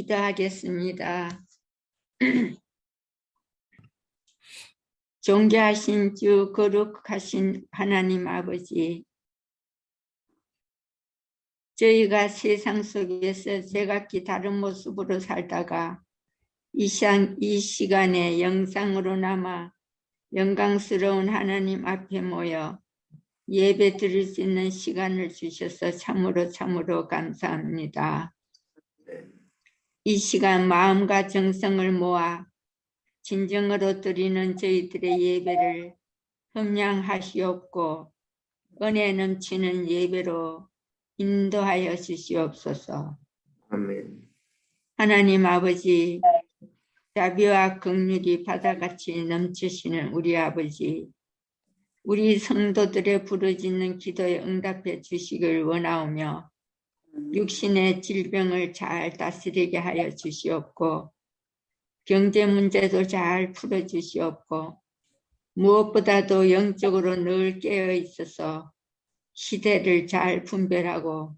기도하겠습니다. 존귀하신 주 거룩하신 하나님 아버지, 저희가 세상 속에서 제각기 다른 모습으로 살다가 이 시간에 영상으로 남아 영광스러운 하나님 앞에 모여 예배 드릴 수 있는 시간을 주셔서 참으로 감사합니다. 이 시간 마음과 정성을 모아 진정으로 드리는 저희들의 예배를 흠양하시옵고 은혜 넘치는 예배로 인도하여 주시옵소서. 아멘. 하나님 아버지, 자비와 긍휼이 바다같이 넘치시는 우리 아버지, 우리 성도들의 부르짖는 기도에 응답해 주시길 원하오며 육신의 질병을 잘 다스리게 하여 주시옵고 경제 문제도 잘 풀어주시옵고 무엇보다도 영적으로 늘 깨어 있어서 시대를 잘 분별하고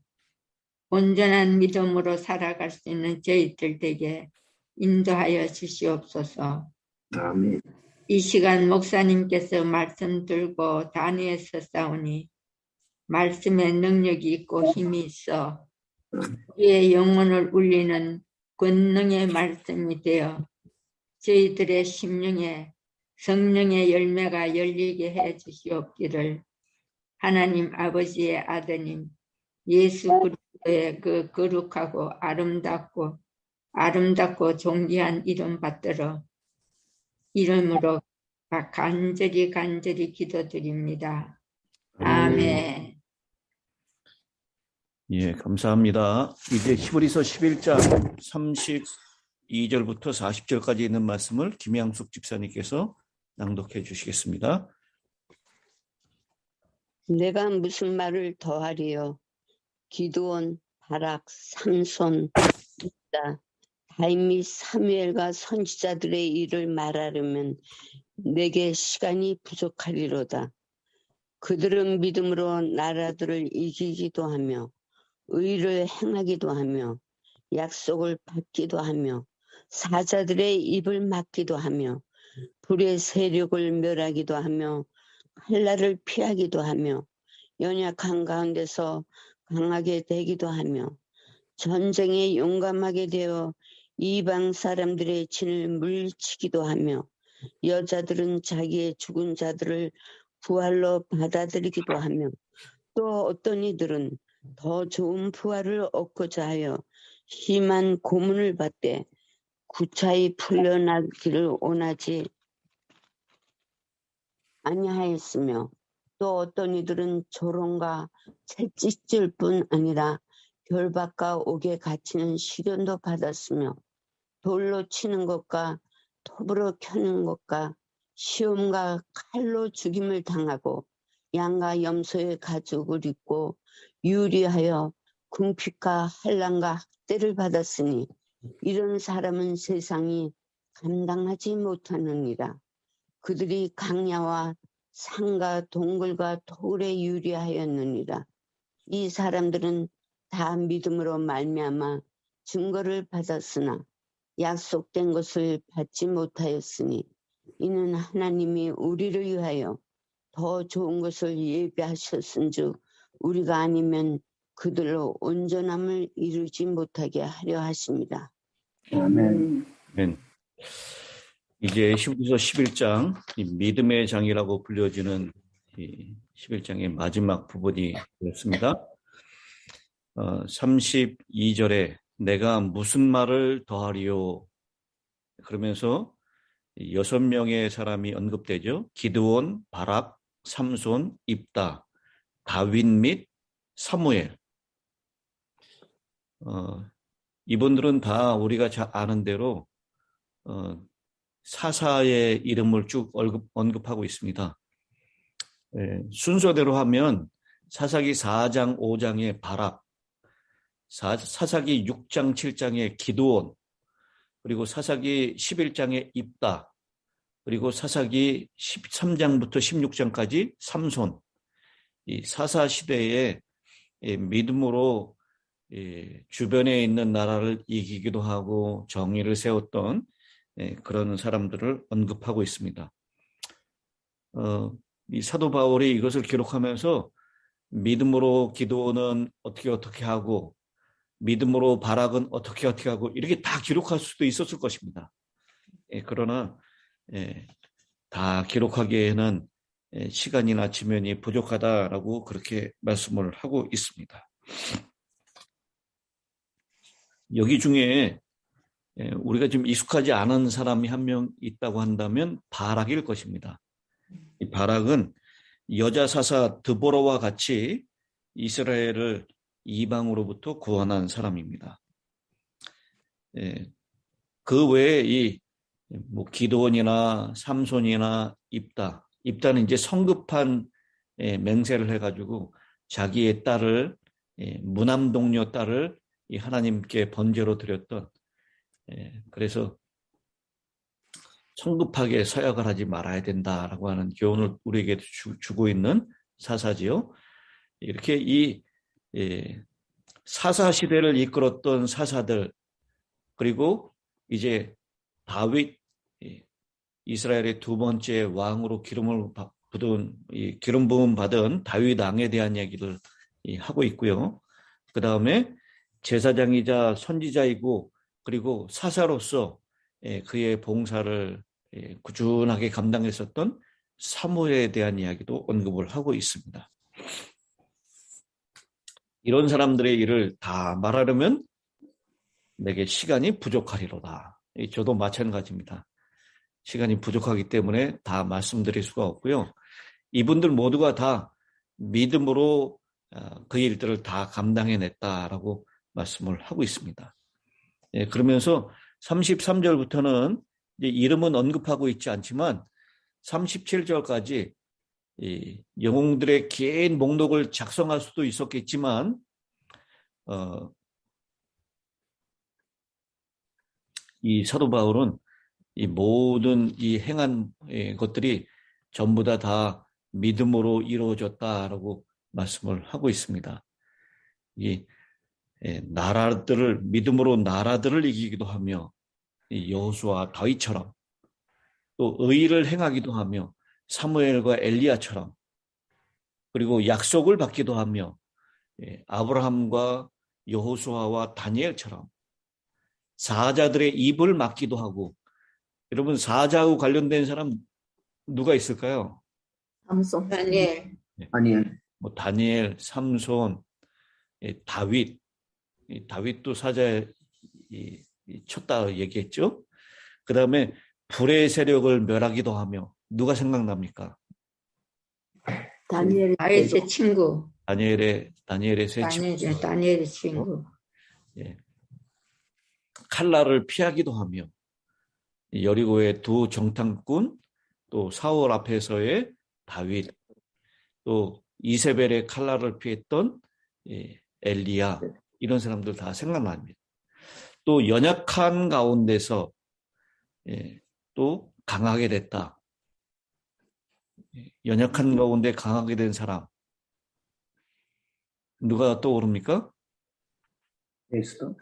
온전한 믿음으로 살아갈 수 있는 저희들 되게 인도하여 주시옵소서. 아멘. 이 시간 목사님께서 말씀 들고 단위에 서싸우니 말씀에 능력이 있고 힘이 있어 우리의 영혼을 울리는 권능의 말씀이 되어 저희들의 심령에 성령의 열매가 열리게 해 주시옵기를 하나님 아버지의 아드님 예수 그리스도의 그 거룩하고 아름답고 존귀한 이름 받들어 이름으로 간절히 기도드립니다. 아멘. 예, 감사합니다. 이제 히브리서 11장 32절부터 40절까지 있는 말씀을 김양숙 집사님께서 낭독해 주시겠습니다. 내가 무슨 말을 더하리요. 기드온, 바락, 삼손, 입다, 다윗 및 사무엘과 선지자들의 일을 말하려면 내게 시간이 부족하리로다. 그들은 믿음으로 나라들을 이기기도 하며 의를 행하기도 하며 약속을 받기도 하며 사자들의 입을 막기도 하며 불의 세력을 멸하기도 하며 칼날을 피하기도 하며 연약한 가운데서 강하게 되기도 하며 전쟁에 용감하게 되어 이방 사람들의 진을 물리치기도 하며 여자들은 자기의 죽은 자들을 부활로 받아들이기도 하며 또 어떤 이들은 더 좋은 부활을 얻고자 하여 심한 고문을 받되 구차히 풀려나기를 원하지 아니하였으며 또 어떤 이들은 조롱과 채찍질 뿐 아니라 결박과 옥에 갇히는 시련도 받았으며 돌로 치는 것과 톱으로 켜는 것과 시험과 칼로 죽임을 당하고 양과 염소의 가죽을 입고 유리하여 궁핍과 환난과 학대를 받았으니 이런 사람은 세상이 감당하지 못하느니라. 그들이 강야와 산과 동굴과 토굴에 유리하였느니라. 이 사람들은 다 믿음으로 말미암아 증거를 받았으나 약속된 것을 받지 못하였으니 이는 하나님이 우리를 위하여 더 좋은 것을 예비하셨은즉 우리가 아니면 그들로 온전함을 이루지 못하게 하려 하십니다. 아멘. 아멘. 이제 히브리서 11장 믿음의 장이라고 불려지는 이 11장의 마지막 부분이 되었습니다. 32절에 내가 무슨 말을 더하리요? 그러면서 6명의 사람이 언급되죠. 기드온, 바락, 삼손, 입다, 다윗 및 사무엘. 이분들은 다 우리가 잘 아는 대로 사사의 이름을 쭉 언급하고 있습니다. 순서대로 하면 사사기 4장, 5장의 바락, 사사기 6장, 7장의 기드온, 그리고 사사기 11장의 입다, 그리고 사사기 13장부터 16장까지 삼손, 이 사사 시대에 믿음으로 주변에 있는 나라를 이기기도 하고 정의를 세웠던 그런 사람들을 언급하고 있습니다. 이 사도 바울이 이것을 기록하면서 믿음으로 기도는 어떻게 하고 믿음으로 바락은 어떻게 하고 이렇게 다 기록할 수도 있었을 것입니다. 그러나 다 기록하기에는 시간이나 지면이 부족하다라고 그렇게 말씀을 하고 있습니다. 여기 중에 우리가 좀 익숙하지 않은 사람이 한 명 있다고 한다면 바락일 것입니다. 이 바락은 여자 사사 드보라와 같이 이스라엘을 이방으로부터 구원한 사람입니다. 그 외에 기드온이나 삼손이나 입다는 이제 성급한 맹세를 해가지고 자기의 딸을 무남동료 딸을 하나님께 번제로 드렸던, 그래서 성급하게 서약을 하지 말아야 된다라고 하는 교훈을 우리에게 주고 있는 사사지요. 이렇게 이 사사 시대를 이끌었던 사사들, 그리고 이제 다윗, 이스라엘의 두 번째 왕으로 기름 부음 받은 다윗 왕에 대한 이야기를 하고 있고요. 그 다음에 제사장이자 선지자이고 그리고 사사로서 그의 봉사를 꾸준하게 감당했었던 사무엘에 대한 이야기도 언급을 하고 있습니다. 이런 사람들의 일을 다 말하려면 내게 시간이 부족하리로다. 저도 마찬가지입니다. 시간이 부족하기 때문에 다 말씀드릴 수가 없고요. 이분들 모두가 다 믿음으로 그 일들을 다 감당해냈다라고 말씀을 하고 있습니다. 그러면서 33절부터는 이제 이름은 언급하고 있지 않지만 37절까지 영웅들의 긴 목록을 작성할 수도 있었겠지만 이 사도 바울은 이 모든 이 행한 것들이 전부 다 믿음으로 이루어졌다라고 말씀을 하고 있습니다. 이 나라들을 믿음으로 나라들을 이기기도 하며 여호수아 다윗처럼 또 의를 행하기도 하며 사무엘과 엘리야처럼 그리고 약속을 받기도 하며 아브라함과 여호수아와 다니엘처럼 사자들의 입을 막기도 하고 여러분 사자하고 관련된 사람 누가 있을까요? 삼손. 다니엘, 아니엘. 뭐 다니엘, 삼손, 다윗, 다윗도 사자에 쳤다 얘기했죠. 그 다음에 불의 세력을 멸하기도 하며 누가 생각납니까? 다니엘의 다윗의 친구, 다니엘의 세 친구. 다니엘의 친구. 예. 칼날을 피하기도 하며 여리고의 두 정탐꾼 또 사울 앞에서의 다윗 또 이세벨의 칼날을 피했던 엘리야 이런 사람들 다 생각납니다. 또 연약한 가운데서 또 강하게 됐다. 연약한 가운데 강하게 된 사람 누가 떠오릅니까? 에스더.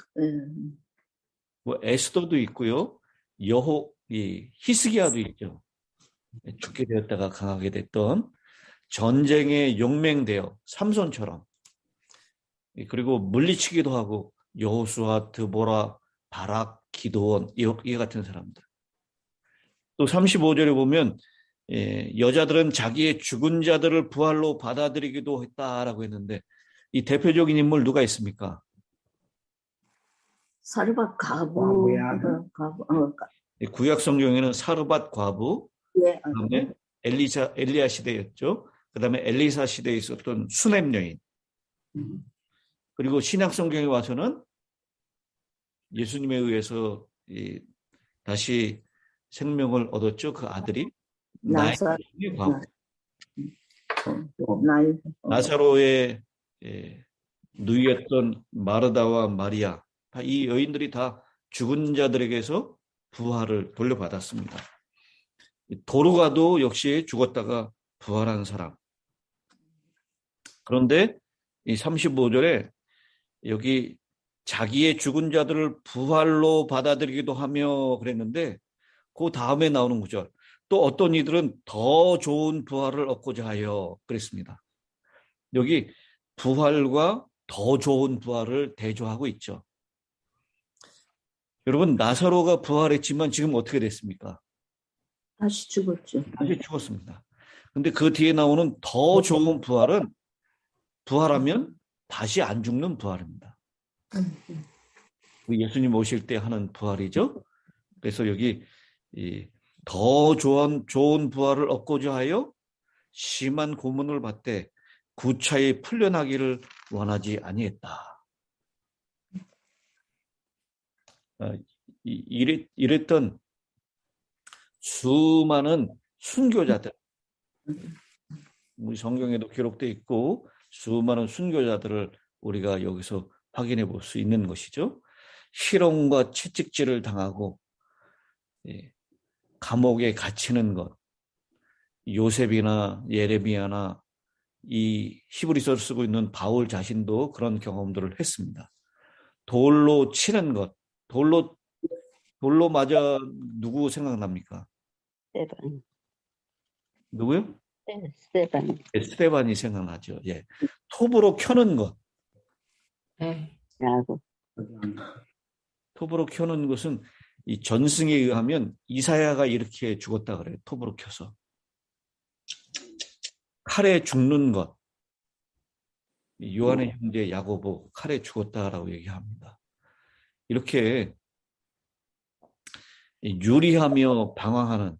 뭐 에스더도 있고요. 히스기야도 있죠. 죽게 되었다가 강하게 됐던 전쟁에 용맹되어 삼손처럼 그리고 물리치기도 하고 여호수아, 드보라, 바락, 기드온 이 같은 사람들. 또 35절에 보면 여자들은 자기의 죽은 자들을 부활로 받아들이기도 했다라고 했는데 이 대표적인 인물 누가 있습니까? 사르밧 과부야. 과부. 구약 성경에는 사르밧 과부, 예. 그다음에 엘리야 시대였죠. 그다음에 엘리사 시대에 있었던 수넴 여인. 그리고 신약 성경에 와서는 예수님에 의해서 다시 생명을 얻었죠. 그 아들이 나사. 나인의 과부. 나인. 나사로의 누이였던 마르다와 마리아 이 여인들이 다 죽은 자들에게서 부활을 돌려받았습니다. 도르가도 역시 죽었다가 부활한 사람. 그런데 이 35절에 여기 자기의 죽은 자들을 부활로 받아들이기도 하며 그랬는데 그 다음에 나오는 구절 또 어떤 이들은 더 좋은 부활을 얻고자 하여 그랬습니다. 여기 부활과 더 좋은 부활을 대조하고 있죠. 여러분 나사로가 부활했지만 지금 어떻게 됐습니까? 다시 죽었죠. 다시 죽었습니다. 근데 그 뒤에 나오는 더 좋은 부활은 부활하면 다시 안 죽는 부활입니다. 예수님 오실 때 하는 부활이죠. 그래서 여기 더 좋은 부활을 얻고자 하여 심한 고문을 받되 구차히 풀려나기를 원하지 아니했다. 이랬던 수많은 순교자들, 우리 성경에도 기록되어 있고 수많은 순교자들을 우리가 여기서 확인해 볼 수 있는 것이죠. 희롱과 채찍질을 당하고 감옥에 갇히는 것, 요셉이나 예레미야나 이 히브리서를 쓰고 있는 바울 자신도 그런 경험들을 했습니다. 돌로 치는 것, 돌로 맞아 누구 생각납니까? 스테반. 누구요? 스테반. 스테반이 생각나죠. 예. 톱으로 켜는 것. 네. 라고. 톱으로 켜는 것은 이 전승에 의하면 이사야가 이렇게 죽었다 그래요. 톱으로 켜서. 칼에 죽는 것. 요한의 형제 야고보 칼에 죽었다라고 얘기합니다. 이렇게 유리하며 방황하는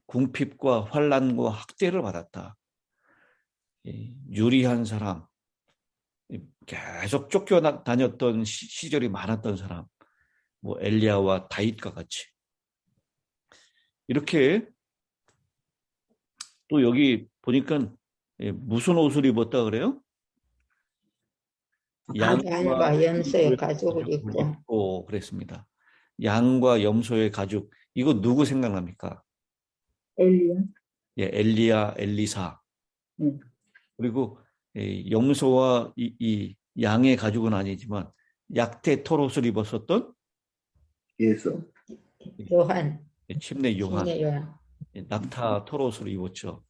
궁핍과 환난과 학대를 받았다. 유리한 사람, 계속 쫓겨다녔던 시절이 많았던 사람, 뭐 엘리야와 다윗과 같이 이렇게 또 여기 보니까 무슨 옷을 입었다 그래요? 양과 염소의 가죽을 입고 그랬습니다. 양과 염소의 가죽 이거 누구 생각납니까? 엘리야. 엘리야, 엘리사. 음. 그리고 염소와 이 양의 가죽은 아니지만 약태 토롯을 입었었던 예수. 요한, 침례 요한, 침례 요한. 낙타 토롯을 입었죠.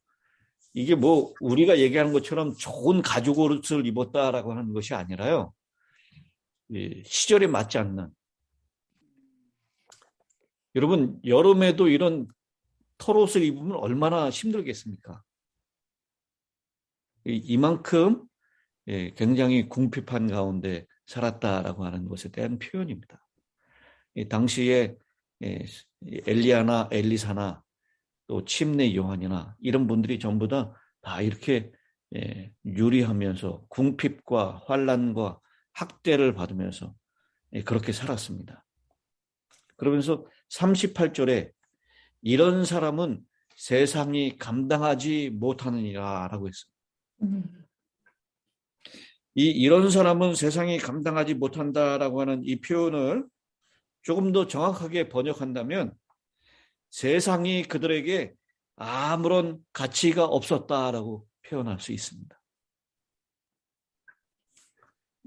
이게 뭐 우리가 얘기하는 것처럼 좋은 가죽 옷을 입었다라고 하는 것이 아니라요. 시절에 맞지 않는. 여러분, 여름에도 이런 털옷을 입으면 얼마나 힘들겠습니까? 이만큼 굉장히 궁핍한 가운데 살았다라고 하는 것에 대한 표현입니다. 당시에 엘리야나 엘리사나 또 침례 요한이나 이런 분들이 전부 다 이렇게 유리하면서 궁핍과 환난과 학대를 받으면서 그렇게 살았습니다. 그러면서 38절에 이런 사람은 세상이 감당하지 못하느니라 라고 했습니다. 이런 사람은 세상이 감당하지 못한다라고 하는 이 표현을 조금 더 정확하게 번역한다면 세상이 그들에게 아무런 가치가 없었다라고 표현할 수 있습니다.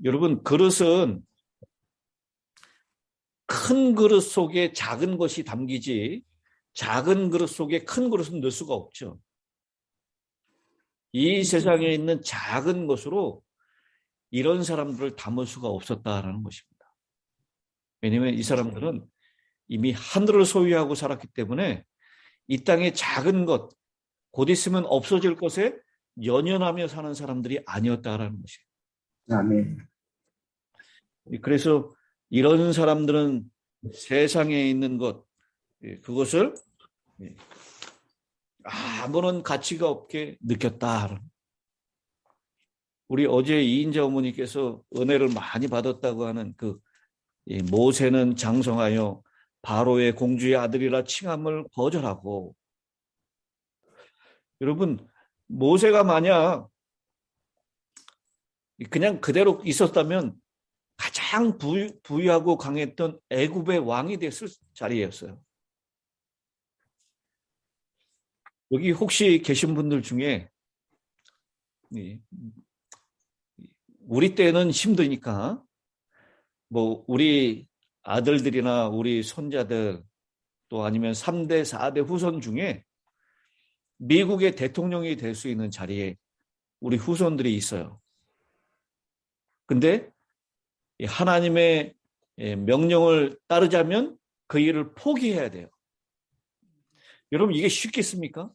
여러분, 그릇은 큰 그릇 속에 작은 것이 담기지 작은 그릇 속에 큰 그릇은 넣을 수가 없죠. 이 세상에 있는 작은 것으로 이런 사람들을 담을 수가 없었다라는 것입니다. 왜냐하면 이 사람들은 이미 하늘을 소유하고 살았기 때문에 이 땅의 작은 것, 곧 있으면 없어질 것에 연연하며 사는 사람들이 아니었다라는 것이에요. 아멘. 그래서 이런 사람들은 세상에 있는 것, 그것을 아무런 가치가 없게 느꼈다. 우리 어제 이인자 어머니께서 은혜를 많이 받았다고 하는 모세는 장성하여 바로의 공주의 아들이라 칭함을 거절하고, 여러분, 모세가 만약 그냥 그대로 있었다면 가장 부유하고 강했던 애굽의 왕이 됐을 자리였어요. 여기 혹시 계신 분들 중에 우리 때는 힘드니까 뭐 우리 아들들이나 우리 손자들 또 아니면 3대, 4대 후손 중에 미국의 대통령이 될 수 있는 자리에 우리 후손들이 있어요. 근데 하나님의 명령을 따르자면 그 일을 포기해야 돼요. 여러분, 이게 쉽겠습니까?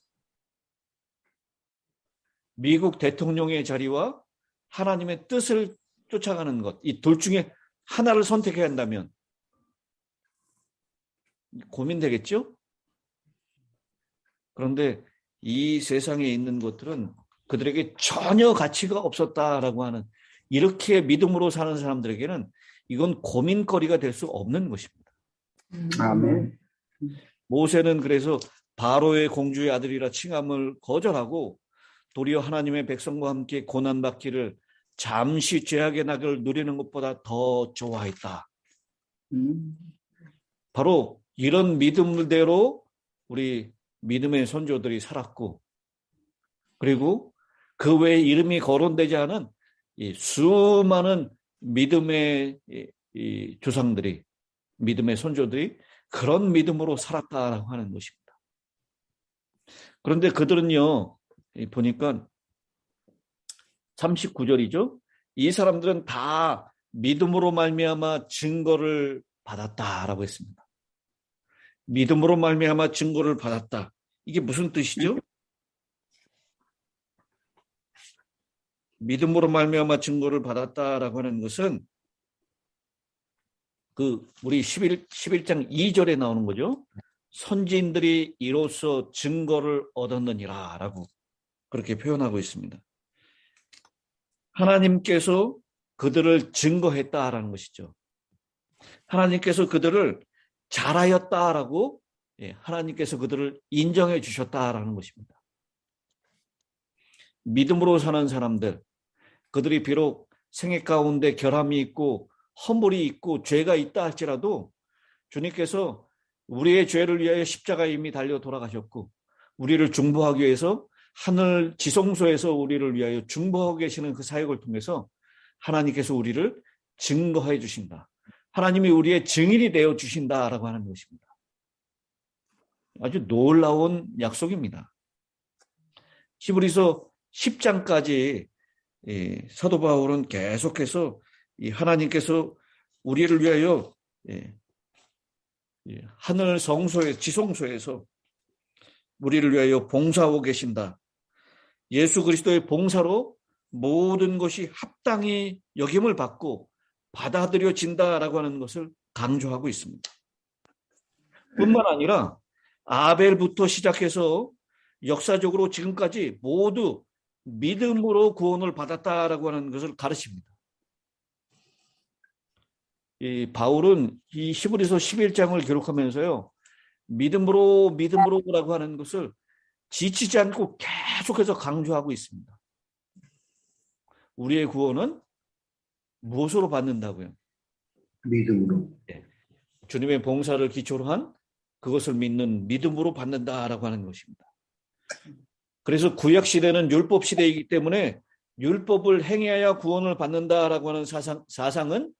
미국 대통령의 자리와 하나님의 뜻을 쫓아가는 것, 이 둘 중에 하나를 선택해야 한다면 고민되겠죠? 그런데 이 세상에 있는 것들은 그들에게 전혀 가치가 없었다라고 하는, 이렇게 믿음으로 사는 사람들에게는 이건 고민거리가 될 수 없는 것입니다. 아멘. 모세는 그래서 바로의 공주의 아들이라 칭함을 거절하고 도리어 하나님의 백성과 함께 고난받기를 잠시 죄악의 낙을 누리는 것보다 더 좋아했다. 바로 이런 믿음대로 우리 믿음의 선조들이 살았고, 그리고 그 외에 이름이 거론되지 않은 이 수많은 믿음의 이 조상들이, 믿음의 선조들이 그런 믿음으로 살았다라고 하는 것입니다. 그런데 그들은요, 보니까 39절이죠. 이 사람들은 다 믿음으로 말미암아 증거를 받았다라고 했습니다. 믿음으로 말미암아 증거를 받았다. 이게 무슨 뜻이죠? 믿음으로 말미암아 증거를 받았다라고 하는 것은 우리 11장 2절에 나오는 거죠. 선지인들이 이로써 증거를 얻었느니라 라고 그렇게 표현하고 있습니다. 하나님께서 그들을 증거했다라는 것이죠. 하나님께서 그들을 잘하였다라고, 하나님께서 그들을 인정해 주셨다라는 것입니다. 믿음으로 사는 사람들, 그들이 비록 생애 가운데 결함이 있고 허물이 있고 죄가 있다 할지라도 주님께서 우리의 죄를 위하여 십자가에 이미 달려 돌아가셨고 우리를 중보하기 위해서 하늘 지성소에서 우리를 위하여 중보하고 계시는 그 사역을 통해서 하나님께서 우리를 증거해 주신다. 하나님이 우리의 증인이 되어 주신다라고 하는 것입니다. 아주 놀라운 약속입니다. 히브리서 10장까지 사도 바울은 계속해서 이 하나님께서 우리를 위하여 하늘 성소에 지성소에서 우리를 위하여 봉사하고 계신다. 예수 그리스도의 봉사로 모든 것이 합당히 여김을 받고 받아들여진다라고 하는 것을 강조하고 있습니다. 뿐만 아니라 아벨부터 시작해서 역사적으로 지금까지 모두 믿음으로 구원을 받았다라고 하는 것을 가르칩니다. 이 바울은 이 히브리서 11장을 기록하면서요, 믿음으로라고 하는 것을 지치지 않고 계속해서 강조하고 있습니다. 우리의 구원은 무엇으로 받는다고요? 믿음으로. 주님의 봉사를 기초로 한 그것을 믿는 믿음으로 받는다라고 하는 것입니다. 그래서 구약 시대는 율법 시대이기 때문에 율법을 행해야 구원을 받는다라고 하는 사상은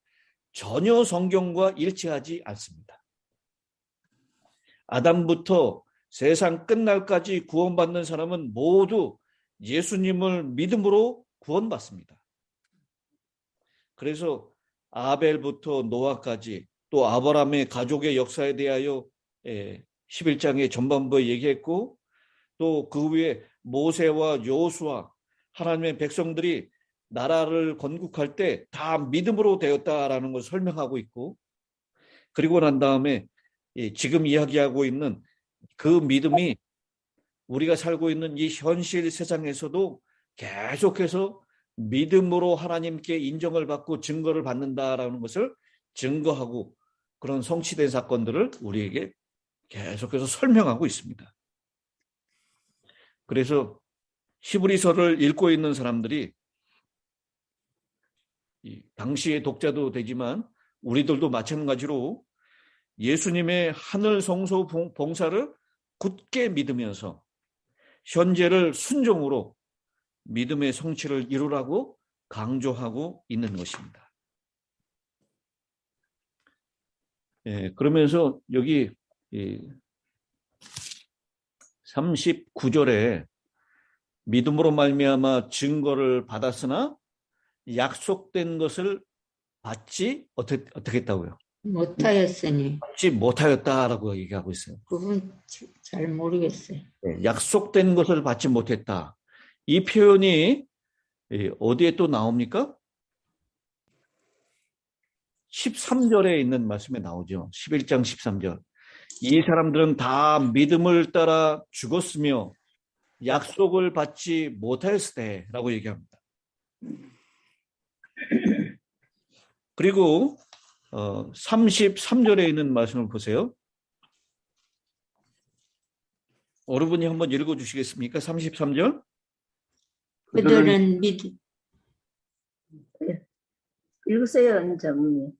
전혀 성경과 일치하지 않습니다. 아담부터 세상 끝날까지 구원받는 사람은 모두 예수님을 믿음으로 구원받습니다. 그래서 아벨부터 노아까지 또 아브라함의 가족의 역사에 대하여 11장의 전반부에 얘기했고, 또 그 후에 모세와 여호수아 하나님의 백성들이 나라를 건국할 때 다 믿음으로 되었다라는 것을 설명하고 있고, 그리고 난 다음에 지금 이야기하고 있는 그 믿음이 우리가 살고 있는 이 현실 세상에서도 계속해서 믿음으로 하나님께 인정을 받고 증거를 받는다라는 것을 증거하고, 그런 성취된 사건들을 우리에게 계속해서 설명하고 있습니다. 그래서 히브리서를 읽고 있는 사람들이 당시의 독자도 되지만 우리들도 마찬가지로 예수님의 하늘 성소 봉사를 굳게 믿으면서 현재를 순종으로 믿음의 성취를 이루라고 강조하고 있는 것입니다. 그러면서 여기 39절에 믿음으로 말미암아 증거를 받았으나 약속된 것을 받지 어떻게 했다고요? 못하였으니. 받지 못하였다라고 얘기하고 있어요. 그건 잘 모르겠어요. 약속된 것을 받지 못했다. 이 표현이 어디에 또 나옵니까? 13절에 있는 말씀에 나오죠. 11장 13절. 이 사람들은 다 믿음을 따라 죽었으며 약속을 받지 못하였을 때라고 얘기합니다. 그리고 33절에 있는 말씀을 보세요. 어른분이 한번 읽어주시겠습니까? 33절. 그들은 읽으세요, 언자님.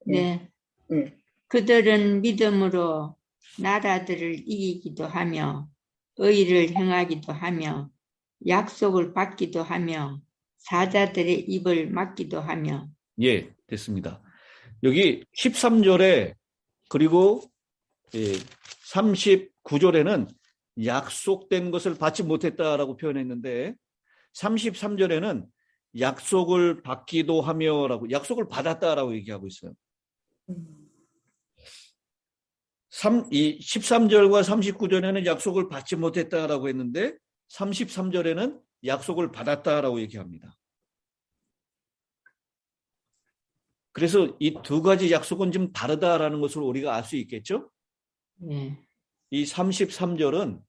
네. 네. 그들은 믿음으로 나라들을 이기기도 하며 의를 행하기도 하며 약속을 받기도 하며 사자들의 입을 막기도 하며. 예, 됐습니다. 여기 13절에 그리고 39절에는 약속된 것을 받지 못했다라고 표현했는데 33절에는 약속을 받기도 하며라고, 약속을 받았다라고 얘기하고 있어요. 13절과 39절에는 약속을 받지 못했다라고 했는데 33절에는 약속을 받았다라고 얘기합니다. 그래서 이 두 가지 약속은 좀 다르다라는 것을 우리가 알 수 있겠죠? 네. 이 33절은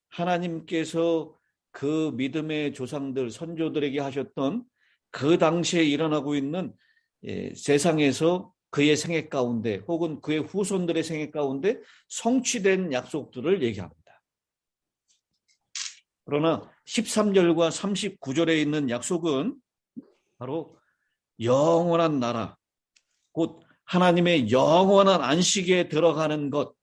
하나님께서 그 믿음의 조상들, 선조들에게 하셨던 그 당시에 일어나고 있는 세상에서 그의 생애 가운데 혹은 그의 후손들의 생애 가운데 성취된 약속들을 얘기합니다. 그러나 13절과 39절에 있는 약속은 바로 영원한 나라, 곧 하나님의 영원한 안식에 들어가는 것,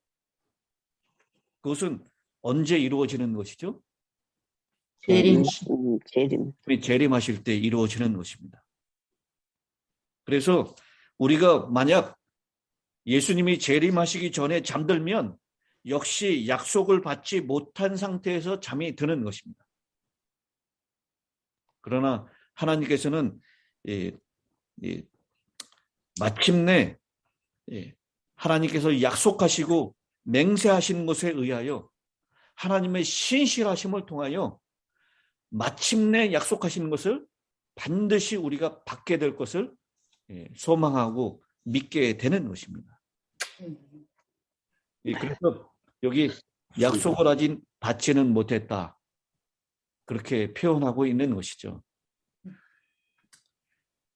그것은 언제 이루어지는 것이죠? 재림. 재림. 재림하실 때 이루어지는 것입니다. 그래서 우리가 만약 예수님이 재림하시기 전에 잠들면 역시 약속을 받지 못한 상태에서 잠이 드는 것입니다. 그러나 하나님께서는 마침내 하나님께서 약속하시고 맹세하신 것에 의하여 하나님의 신실하심을 통하여 마침내 약속하시는 것을 반드시 우리가 받게 될 것을 소망하고 믿게 되는 것입니다. 그래서 여기 약속을 아직 받지는 못했다. 그렇게 표현하고 있는 것이죠.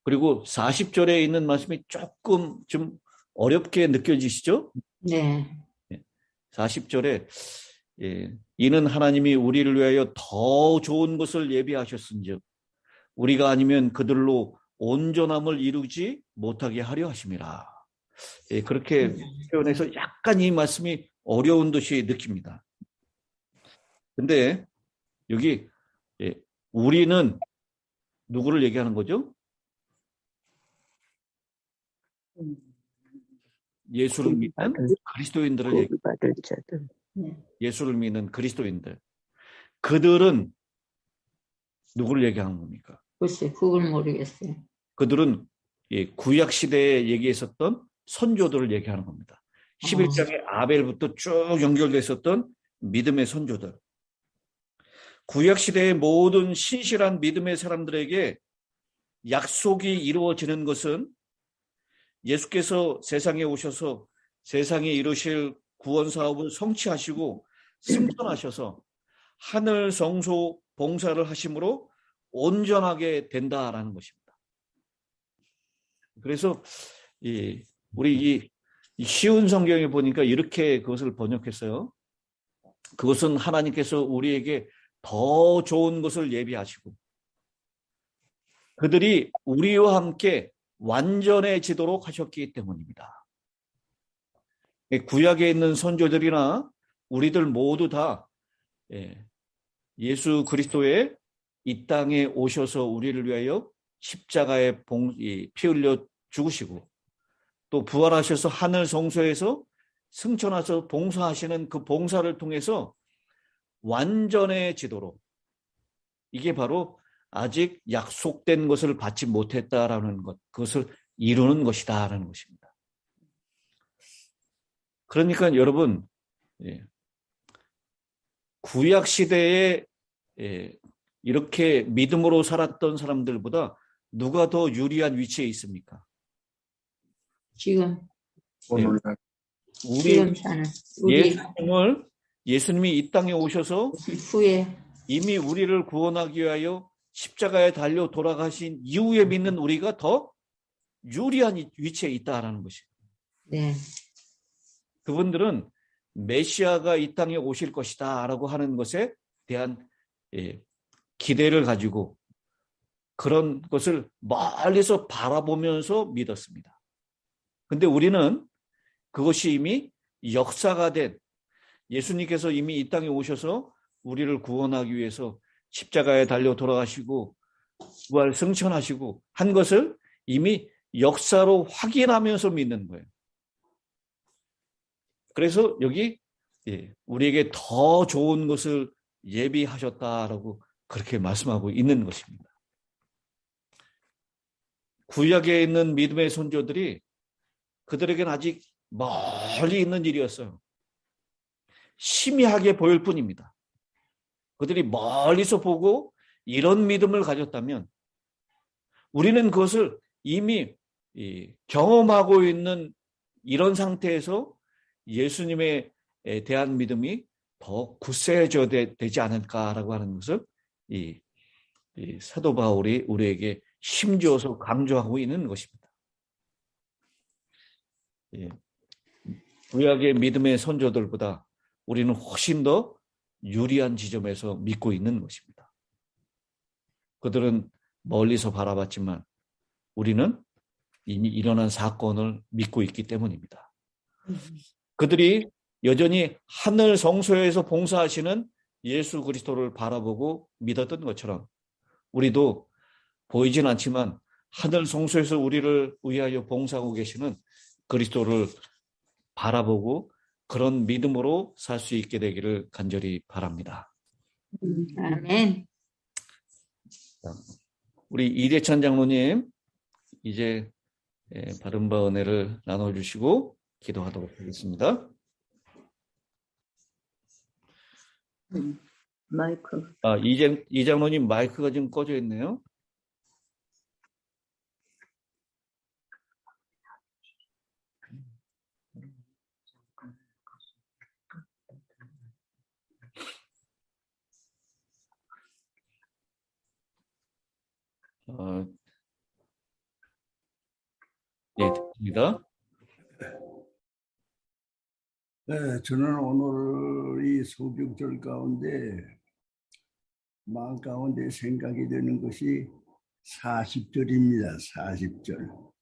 그리고 40절에 있는 말씀이 조금 좀 어렵게 느껴지시죠? 네. 40절에 이는 하나님이 우리를 위하여 더 좋은 것을 예비하셨은즉 우리가 아니면 그들로 온전함을 이루지 못하게 하려 하심이라. 그렇게 표현해서 약간 이 말씀이 어려운 듯이 느낍니다. 근데 여기 우리는 누구를 얘기하는 거죠? 예수를 믿는 그리스도인들을 구원받을 자들. 예수를 믿는 그리스도인들. 그들은 누구를 얘기하는 겁니까? 글쎄, 그걸 모르겠어요. 그들은 구약 시대에 얘기했었던 선조들을 얘기하는 겁니다. 11장에 아벨부터 쭉 연결됐었던 믿음의 선조들. 구약 시대의 모든 신실한 믿음의 사람들에게 약속이 이루어지는 것은 예수께서 세상에 오셔서 세상에 이루실 구원 사업을 성취하시고 승천하셔서 하늘 성소 봉사를 하심으로 온전하게 된다라는 것입니다. 그래서 우리 이 쉬운 성경에 보니까 이렇게 그것을 번역했어요. 그것은 하나님께서 우리에게 더 좋은 것을 예비하시고 그들이 우리와 함께 완전해지도록 하셨기 때문입니다. 구약에 있는 선조들이나 우리들 모두 다 예수 그리스도의 이 땅에 오셔서 우리를 위하여 십자가에 피 흘려 죽으시고 또 부활하셔서 하늘 성소에서 승천하셔서 봉사하시는 그 봉사를 통해서 완전해지도록 이게 바로 아직 약속된 것을 받지 못했다라는 것, 그것을 이루는 것이다라는 것입니다. 그러니까 여러분 구약 시대에 이렇게 믿음으로 살았던 사람들보다 누가 더 유리한 위치에 있습니까? 지금 오늘날 지금 사는 우리 예수님이 이 땅에 오셔서 후에 이미 우리를 구원하기 위하여 십자가에 달려 돌아가신 이후에 믿는 우리가 더 유리한 위치에 있다라는 것이에요. 네. 그분들은 메시아가 이 땅에 오실 것이다 라고 하는 것에 대한 기대를 가지고 그런 것을 멀리서 바라보면서 믿었습니다. 근데 우리는 그것이 이미 역사가 된 예수님께서 이미 이 땅에 오셔서 우리를 구원하기 위해서 십자가에 달려 돌아가시고 부활 승천하시고 한 것을 이미 역사로 확인하면서 믿는 거예요. 그래서 여기 우리에게 더 좋은 것을 예비하셨다라고 그렇게 말씀하고 있는 것입니다. 구약에 있는 믿음의 선조들이 그들에게는 아직 멀리 있는 일이었어요. 희미하게 보일 뿐입니다. 그들이 멀리서 보고 이런 믿음을 가졌다면 우리는 그것을 이미 경험하고 있는 이런 상태에서 예수님에 대한 믿음이 더 굳세져야 되지 않을까라고 하는 것을 이 사도 바울이 우리에게 힘주어서 강조하고 있는 것입니다. 구약의 믿음의 선조들보다 우리는 훨씬 더 유리한 지점에서 믿고 있는 것입니다. 그들은 멀리서 바라봤지만 우리는 이미 일어난 사건을 믿고 있기 때문입니다. 그들이 여전히 하늘 성소에서 봉사하시는 예수 그리스도를 바라보고 믿었던 것처럼 우리도 보이진 않지만 하늘 성소에서 우리를 위하여 봉사하고 계시는 그리스도를 바라보고 그런 믿음으로 살 수 있게 되기를 간절히 바랍니다. 아멘. 우리 이대찬 장로님 이제 바른 바 은혜를 나눠주시고 기도하도록 하겠습니다. 마이크. 이 장로님 마이크가 지금 꺼져 있네요. 네, 됐습니다. 네, 저는 오늘 이 소병절 가운데 마음 가운데 생각이 되는 것이 40절입니다. 40절.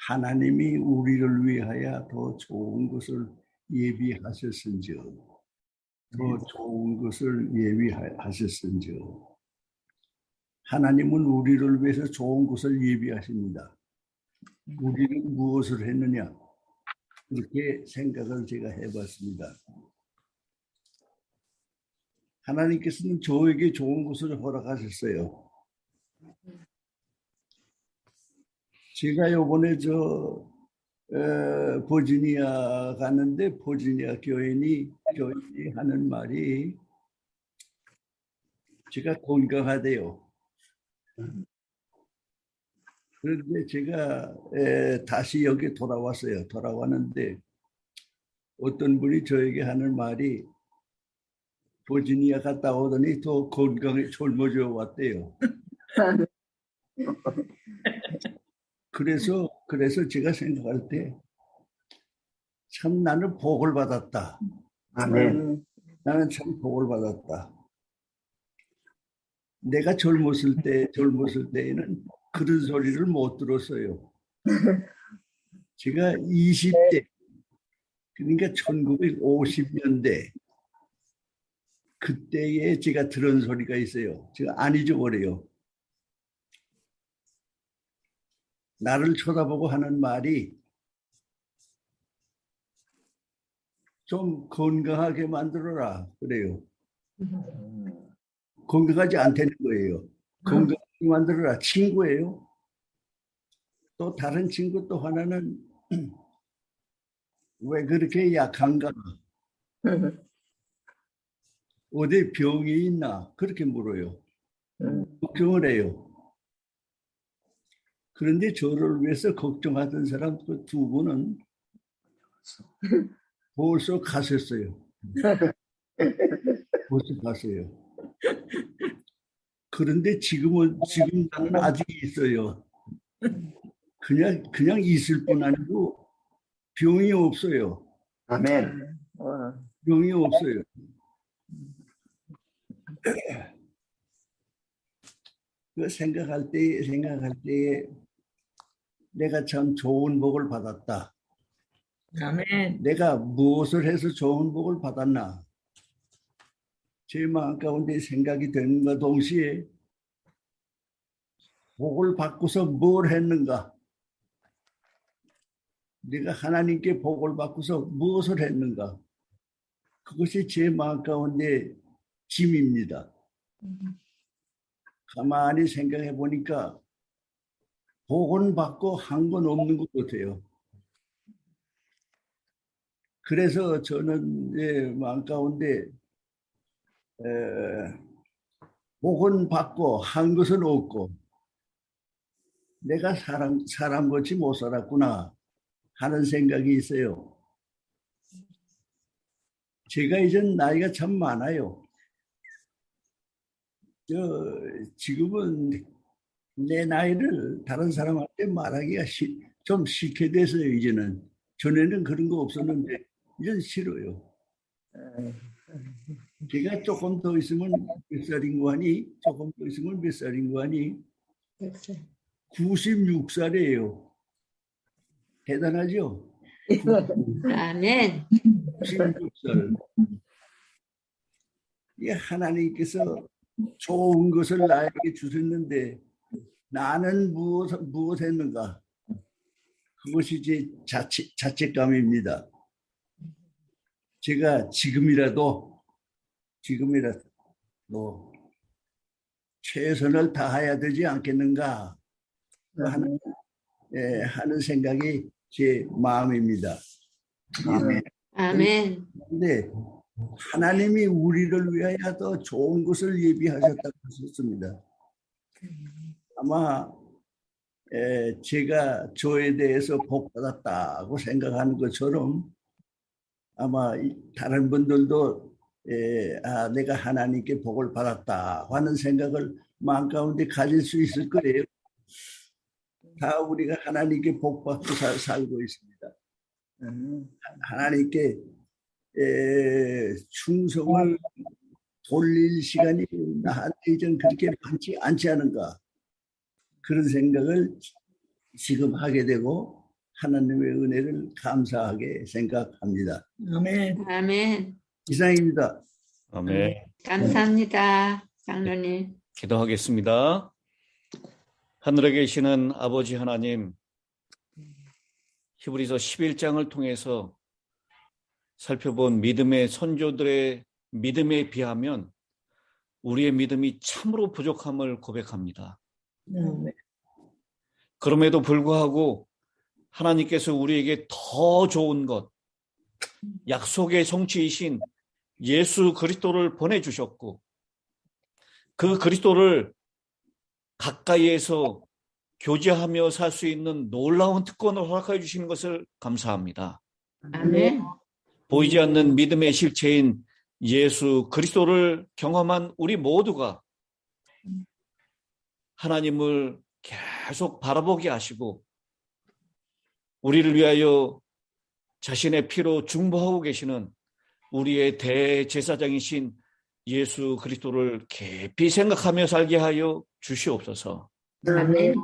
하나님이 우리를 위하여 더 좋은 것을 예비하셨은즉 더 좋은 것을 예비하셨은즉 하나님은 우리를 위해서 좋은 것을 예비하십니다. 우리는 무엇을 했느냐? 그렇게 생각을 제가 해봤습니다. 하나님께서는 저에게 좋은 것을 허락하셨어요. 제가 요번에 버지니아 가는데 버지니아 교인이 하는 말이 제가 건강하대요. 그런데 제가 다시 여기 돌아왔어요. 돌아왔는데 어떤 분이 저에게 하는 말이 버지니아 갔다 오더니 더 건강에 젊어져 왔대요. 그래서 제가 생각할 때 참 나는 복을 받았다. 아멘. 나는 참 복을 받았다. 내가 젊었을 때에는 그런 소리를 못 들었어요. 제가 20대, 그러니까 1950년대, 그때에 제가 들은 소리가 있어요. 제가 안 잊어버려요. 나를 쳐다보고 하는 말이 좀 건강하게 만들어라. 그래요. 건강하지 않다는 거예요. 건강하게 만들어라. 친구예요. 또 다른 친구 또 하나는 왜 그렇게 약한가? 어디 병이 있나? 그렇게 물어요. 걱정을 해요. 그런데 저를 위해서 걱정하던 사람 그 두 분은 벌써 가셨어요. 벌써 갔어요. 그런데 지금 나는 아직 있어요. 그냥 있을 뿐 아니고 병이 없어요. 아멘. 병이 없어요. 그 생각할 때에 내가 참 좋은 복을 받았다. 아멘. 내가 무엇을 해서 좋은 복을 받았나? 제 마음 가운데 생각이 되는가 동시에 복을 받고서 뭘 했는가? 내가 하나님께 복을 받고서 무엇을 했는가? 그것이 제 마음 가운데 짐입니다. 가만히 생각해 보니까 복은 받고 한 건 없는 것 같아요. 그래서 저는 제 마음 가운데 복은 받고 한 것은 없고 내가 사람같이 못 살았구나 하는 생각이 있어요. 제가 이제 나이가 참 많아요. 지금은 내 나이를 다른 사람한테 말하기가 좀 싫게 됐어요. 이제는. 전에는 그런 거 없었는데 이제는 싫어요. 제가 조금 더 있으면 몇 살인고 하니 96살이에요. 대단하죠? 아멘. 16절. 이 하나님께서 좋은 것을 나에게 주셨는데 나는 무엇 했는가? 그것이 제 자책감입니다. 제가 지금이라도 최선을 다해야 되지 않겠는가 하는 생각이 제 마음입니다. 아멘. 그런데 하나님이 우리를 위하여 더 좋은 것을 예비하셨다고 하셨습니다. 아마 제가 저에 대해서 복 받았다고 생각하는 것처럼 아마 다른 분들도 내가 하나님께 복을 받았다 하는 생각을 마음 가운데 가질 수 있을 거예요. 다 우리가 하나님께 복 받고 살고 있습니다. 하나님께 충성을 돌릴 시간이 나한테 이젠 그렇게 많지 않지 않은가, 그런 생각을 지금 하게 되고 하나님의 은혜를 감사하게 생각합니다. 아멘. 아멘. 이상입니다. 아멘. 감사합니다. 장로님. 기도하겠습니다. 하늘에 계시는 아버지 하나님, 히브리서 11장을 통해서 살펴본 믿음의 선조들의 믿음에 비하면 우리의 믿음이 참으로 부족함을 고백합니다. 그럼에도 불구하고 하나님께서 우리에게 더 좋은 것, 약속의 성취이신 예수 그리스도를 보내주셨고 그 그리스도를 가까이에서 교제하며 살 수 있는 놀라운 특권을 허락해 주신 것을 감사합니다. 아멘. 보이지 않는 믿음의 실체인 예수 그리스도를 경험한 우리 모두가 하나님을 계속 바라보게 하시고 우리를 위하여 자신의 피로 중보하고 계시는 우리의 대제사장이신 예수 그리스도를 깊이 생각하며 살게 하여 주시옵소서. 아멘.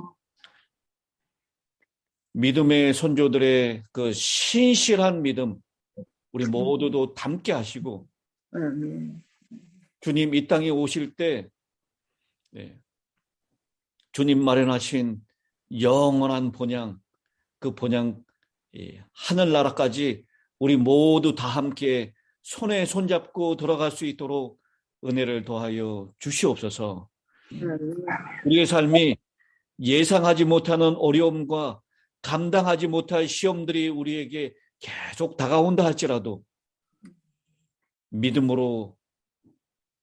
믿음의 선조들의 그 신실한 믿음 우리 모두도 담게 하시고 주님 이 땅에 오실 때 주님 마련하신 영원한 본향, 그 본향 하늘나라까지 우리 모두 다 함께 손에 손잡고 들어갈 수 있도록 은혜를 더하여 주시옵소서. 우리의 삶이 예상하지 못하는 어려움과 감당하지 못할 시험들이 우리에게 계속 다가온다 할지라도 믿음으로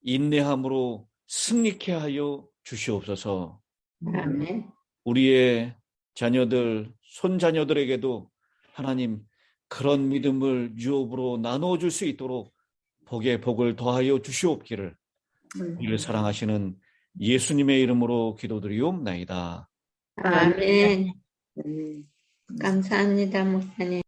인내함으로 승리케 하여 주시옵소서. 아멘. 우리의 자녀들, 손자녀들에게도 하나님 그런 믿음을 유업으로 나눠줄 수 있도록 복에 복을 더하여 주시옵기를 우리를 사랑하시는 예수님의 이름으로 기도드리옵나이다. 아멘. 감사합니다, 목사님.